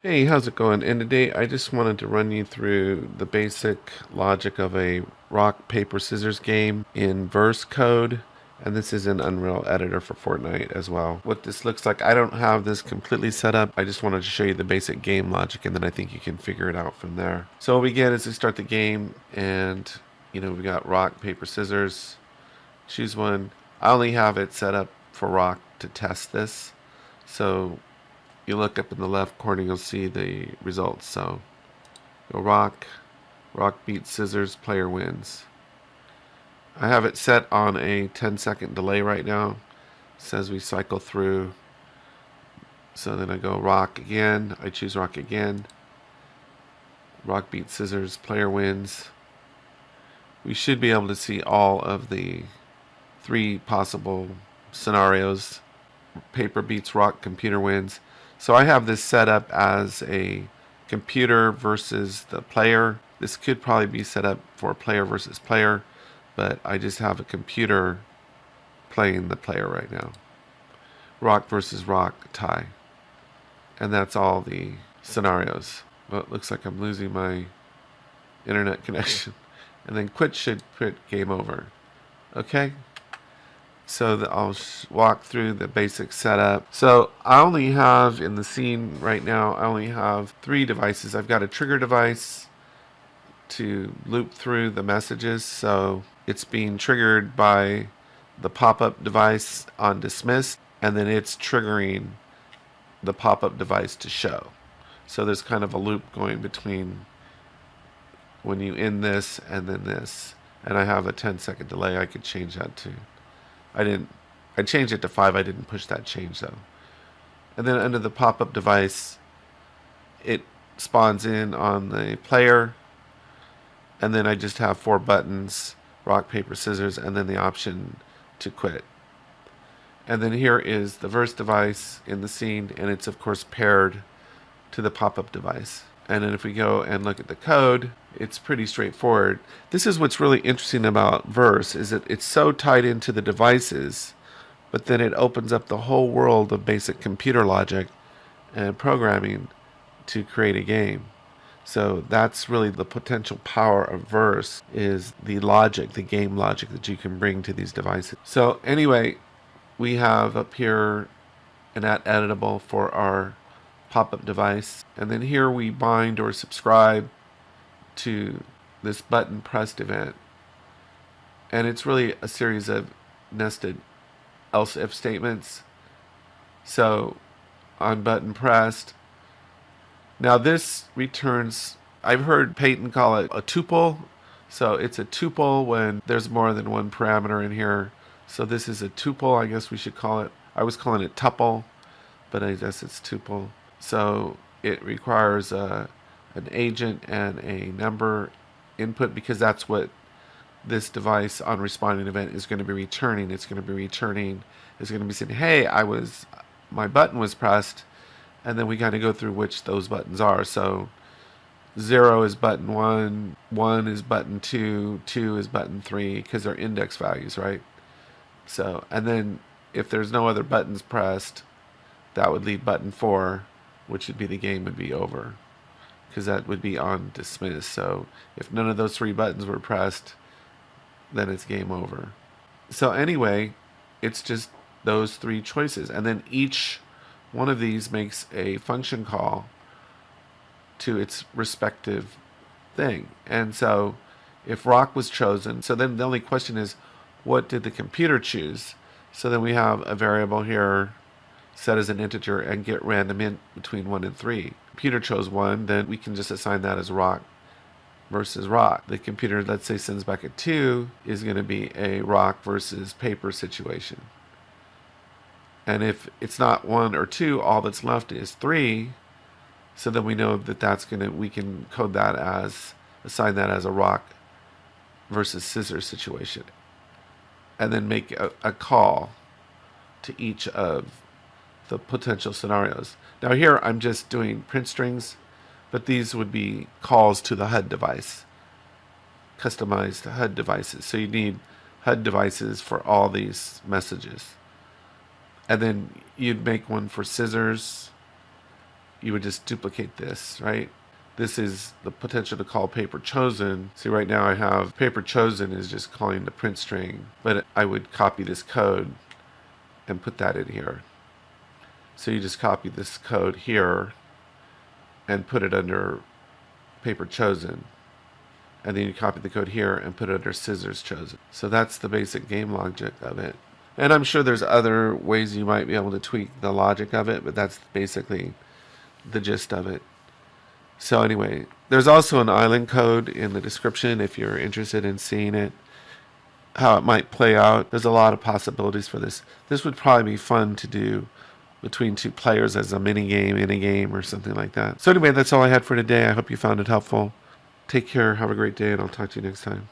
Hey, how's it going? And today I just wanted to run you through the basic logic of a rock, paper, scissors game in verse code. And this is an Unreal editor for Fortnite as well. What this looks like, I don't have this completely set up. I just wanted to show you the basic game logic and then I think you can figure it out from there. So what we get is we start the game and, we got rock, paper, scissors. Choose one. I only have it set up for rock to test this. So you look up in the left corner, you'll see the results. So go rock, rock beats scissors, player wins. I have it set on a 10-second delay right now. It says we cycle through. So then I go rock again. I choose rock again. Rock beats scissors, player wins. We should be able to see all of the three possible scenarios. Paper beats rock, computer wins. So I have this set up as a computer versus the player. This could probably be set up for player versus player, but I just have a computer playing the player right now. Rock versus rock tie. And that's all the scenarios. Well, it looks like I'm losing my internet connection. And then quit should put game over. Okay? So I'll walk through the basic setup. So I only have in the scene right now, I only have 3 devices. I've got a trigger device to loop through the messages. So it's being triggered by the pop-up device on dismiss, and then it's triggering the pop-up device to show. So there's kind of a loop going between when you end this and then this. And I have a 10-second delay. I could change that to I changed it to 5. I didn't push that change though. And then under the pop-up device, it spawns in on the player. And then I just have 4 buttons, rock, paper, scissors, and then the option to quit. And then here is the verse device in the scene, and it's of course paired to the pop-up device. And then if we go and look at the code, it's pretty straightforward. This is what's really interesting about verse, is that it's so tied into the devices, but then it opens up the whole world of basic computer logic and programming to create a game. So that's really the potential power of verse, is the logic, the game logic that you can bring to these devices. So anyway, we have up here an editable for our pop-up device, and then here we bind or subscribe to this button pressed event, and it's really a series of nested else if statements. So on button pressed, now this returns, I've heard Peyton call it a tuple. So it's a tuple when there's more than one parameter in here. So this is a tuple, I guess we should call it. I was calling it tuple, but I guess it's tuple. So it requires an agent and a number input, because that's what this device on responding event is going to be returning. It's going to be saying, hey, my button was pressed, and then we kind of go through which those buttons are. So 0 is button 1, 1 is button 2, 2 is button 3, because they're index values, right? So, and then if there's no other buttons pressed, that would leave button 4, which would be the game would be over, because that would be on dismiss. So if none of those 3 buttons were pressed, then it's game over. So anyway, it's just those 3 choices, and then each one of these makes a function call to its respective thing. And so if rock was chosen, so then the only question is, what did the computer choose? So then we have a variable here set as an integer and get random int between 1 and 3. Computer chose 1, then we can just assign that as rock versus rock. The computer, let's say, sends back a 2, is going to be a rock versus paper situation. And if it's not 1 or 2, all that's left is 3. So then we know that we can code that as, assign that as a rock versus scissors situation. And then make a call to each of the potential scenarios. Now here I'm just doing print strings, but these would be calls to the HUD device, customized HUD devices. So you need HUD devices for all these messages. And then you'd make one for scissors, you would just duplicate this, right? This is the potential to call paper chosen. See, right now I have paper chosen is just calling the print string, but I would copy this code and put that in here. So you just copy this code here and put it under paper chosen. And then you copy the code here and put it under scissors chosen. So that's the basic game logic of it. And I'm sure there's other ways you might be able to tweak the logic of it, but that's basically the gist of it. So anyway, there's also an island code in the description if you're interested in seeing it, how it might play out. There's a lot of possibilities for this. This would probably be fun to do between two players as a mini game in a game or something like that. So anyway, that's all I had for today. I hope you found it helpful. Take care, have a great day, and I'll talk to you next time.